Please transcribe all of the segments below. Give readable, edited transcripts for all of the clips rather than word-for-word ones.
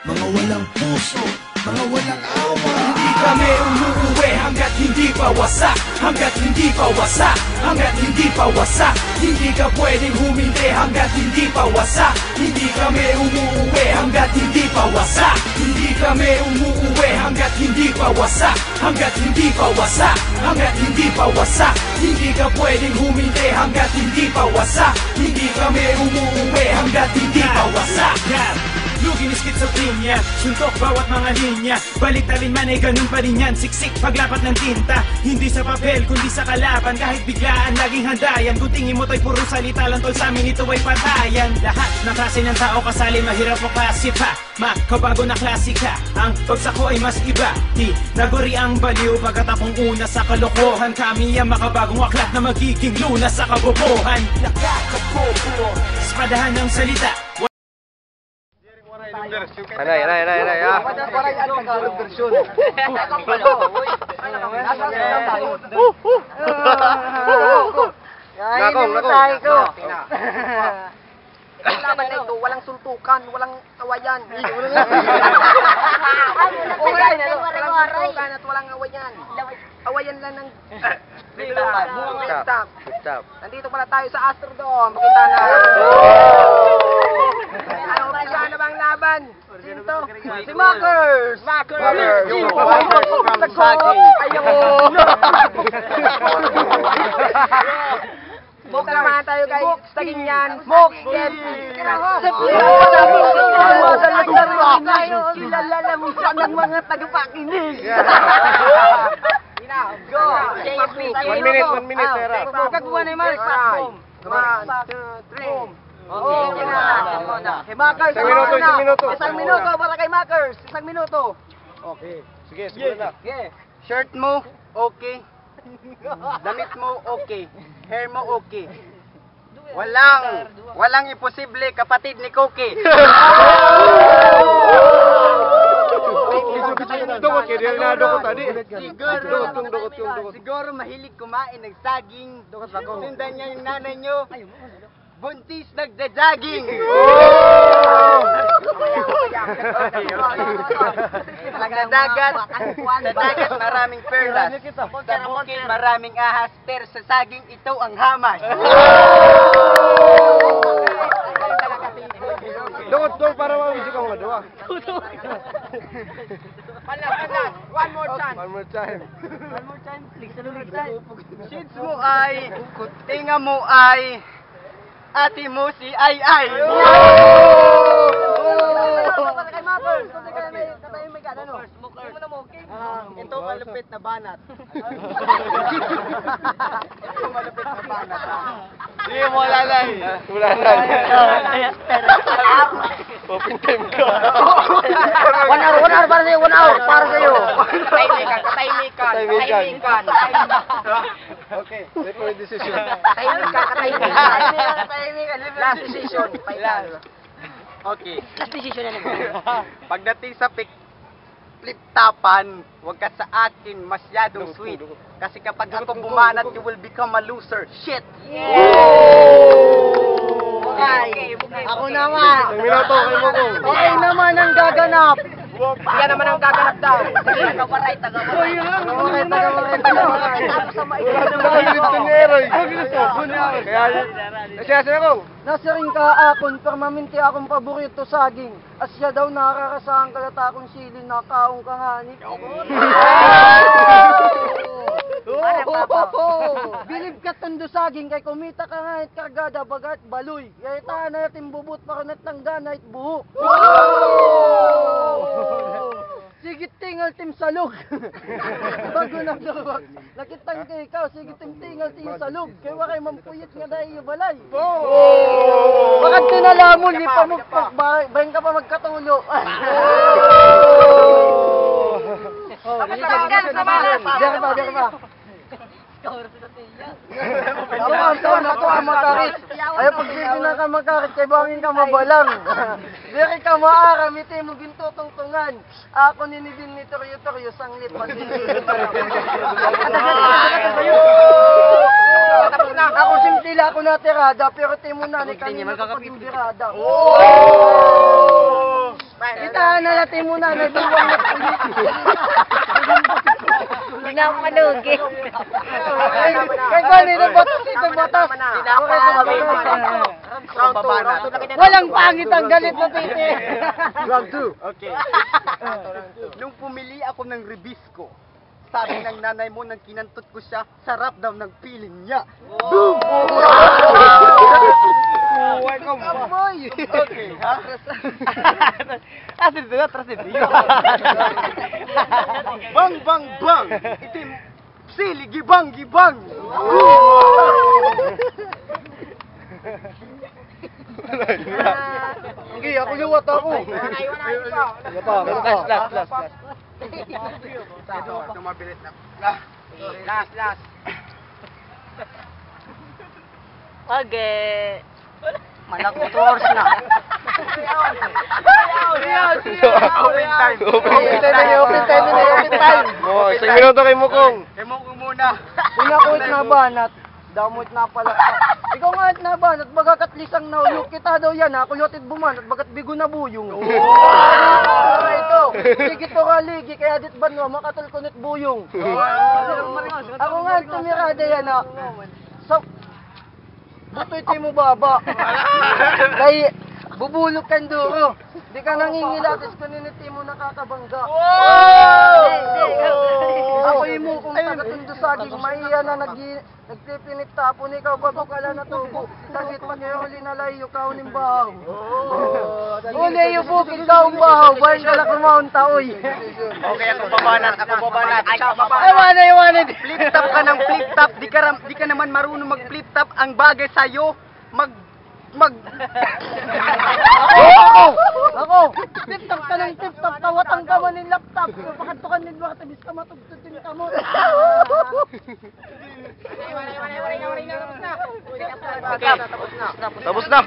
Mga walang puso, mga walang awa. Hindi kami umuuwi hanggat hindi pa wasak. Hanggat hindi pa wasak. Hanggat hindi pa wasak. Hindi ka pwedeng humindi hanggat hindi pa wasak. Hindi kami umuuwi hanggat hindi pa wasak. Hindi kami umuuwi hanggat hindi pa wasak. Hanggat hindi pa wasak. Hanggat hindi pa wasak. Hindi ka pwedeng humindi hanggat hindi pa wasak. Hindi kami umuuwi hanggat hindi pa wasak. Lugi ni schizophrenia, suntok bawat mga linya. Balik-talin man ay ganun pa rin yan. Siksik paglapat ng tinta, hindi sa papel kundi sa kalaban. Kahit biglaan laging handa yan. Kung tingin mo to'y puro salita lang, tol sa amin ito ay patayan. Lahat ng klase ng tao kasali, mahirap o klasipa. Makabago na klasika, ang pagsako ay mas iba. Di naguri ang baliw pagkatapong una sa kalokohan. Kami ang makabagong aklat na magiging lunas sa kabobohan. Nakakabobo, espadahan ng salita. Anay, ah. Para yan ang Tagalog version. Ang laban na ito, walang suntukan, walang awayan. Walang suntukan at walang awayan. Awayan lang ng stop. Nandito pala tayo sa Astrodome. Makita na. Ano bang laban? Sino to? Si Makers! Buka naman tayo guys, taging yan. Mox, Get, kilala mo siya ng mga tagapakinig. Go! 1 minute, Sarah. Kagawa na yung mga platform. 1, 2, 3. Okay, Makers, Isang minuto para kay Makers. Isang minuto. Okay. Sige, siguro na. Shirt mo, okay. Damit mo, okay. Hair mo, okay. Walang imposible, kapatid ni Cookie. Siguro mahilig kumain ng saging. Sindan niya yung nanay niyo. Buntis nagda-jogging. Sa dagat maraming perlas. Sa bukid maraming ahas. Pero sa saging ito ang hamas. Dukot para mawisi ka mga dua. One more time. One more time. Shits mo ay, tinga mo ay, ate mo si Ay. Ito malupit na banat. Hindi mo lalay. Wala Open time ka. 1 hour para sa'yo, 1 hour para sa'yo. Katahimikan. Okay, make my decision. Katahimikan. Last decision. Okay. Last decision na naman. Pagdating sa flip-tapan, huwag ka sa akin masyadong sweet. Kasi kapag ako bumanat, you will become a loser. Shit! Ako naman! Okay naman ang gaganap! Yan naman ang gaganap daw! Tagawaray! Okay, tagawaray! Nasiring ka akon, permanente akong paborito saging. Asya daw nakakasahang kalata akong silin na kaong kanganit. Bilib ka tando saging kay kumita ka nga at kargada bagat baloy. Yaitaan natin bubut para natlanggan at buho. Sige tingal tim salog. Bago na dawag. Nakitang kay ikaw, sige tingal tim salog. Kaya wakay mampuyit nga dahil balay. Bakit tinalamon, di pa mukpok, bayan ka pa magkatulo. Diyan pa. Ako ang makarit. Ayaw pagsisin na ka makarit, kay bangin ka mabalang. Diri ka maara, miti mo gintutungtungan. Ako ninidin ni Toryo-Toryo, sanglip Ako simtila ako natirada, pero timo na ni kanina kapag imbirada. Kita na pala team mo na, nagduwang na ulit. Hindi na ako malugi. Kaya ko, nito botas, ito botas. Walang pangit ang galit na titi. Round 2. Okay. Nung pumili ako ng Ribisco, sabi ng nanay mo nang kinantot ko siya, sarap daw ng feeling niya. Boom! Amoy! Okay, ha? Bang, bang, bang! Itim, sili, gibang, gibang! Sige, ako yung wata ko. Last. Ito mabilis na. Last. Okay. Manag-tours na. Open time. Oh, isang minuto kay Mukong. Emong ko muna. Pinakuit na banat. Damot na pala. Ikaw nga at nabanat, baga katlisang nauyok kita daw yan ha. Kuyotid bumanat, bagat bigo na buyong. Ito, ligit to ka ligi, kaya dit banwa, makatol kunit buyong. Ako nga at tumirada yan ha. So, butoy mo baba. Kaya, bubulok kang duro. Di ka nangingilatis kuniniti mo nakakabangga. Ako mo kung tagatundo saging, maiya na nagpipinit tapon, ikaw bago ka lang natubo. Sagit pa niyo huli na layo, kaunin bahaw. Huli yung bukid ka ang bahaw, bayan ka lang kumaon taoy. Okay, ako babanat. Iwanan. Flip top ka ng flip top. Di ka naman marunong mag flip top. Ang bagay sa'yo, Ako! Tip-top ka ng tip-top, tawatang gawa ng laptop. Pakatukan din mga tabis ka matugtutin ka mo. Tapos na.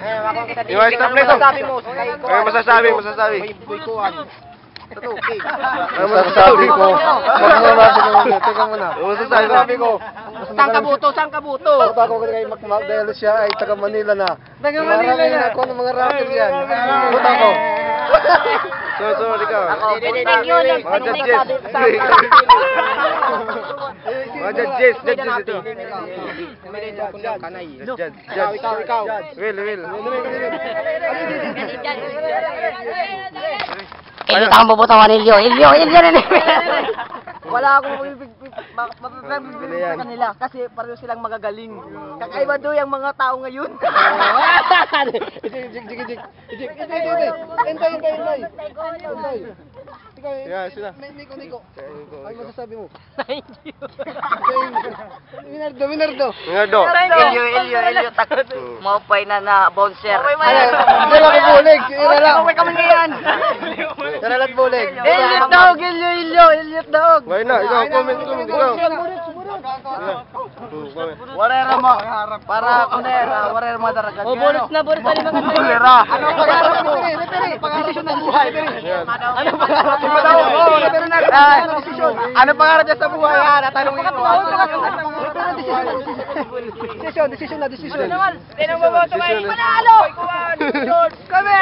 Yung stop na ito. Ano masasabi? Ano masasabi ko? Teka muna. Ano masasabi ko? Saan ka buto? Bago ko kay Macmac dahil siya ay taga Manila na. Taga Manila na. Maraming ako ng mga rapper yan. Buta ko. So, ikaw. Thank you lang. Mga judges. Mga judges ito. Ikaw. Will. Hindi ka mabubuto ng Ilyo. Ilyo rin. Wala akong mabibigay sa kanila kasi pareho silang magagaling. Kakaiba doon yung mga tao ngayon. Entay. Yeah, sila. Niko. Ay masasabi mo? Winardo. Ilyo. Maupay na bouncer. Hindi makibulig. Kami ngayon. Taralat bulig. Ilyot daog, Ilyot daog. Why na? Ikaw, comment. Ikaw. Warera mo. Para kunera, warera mo daragat. Boris na mga Warera. Ano pangarap mo? Desisyon ng buhay. Ano pangarap mo? Ano pangarap niya sa buhay? Natanongin ko. Desisyon. Sino mabubuto kayo? Panalo! Kami!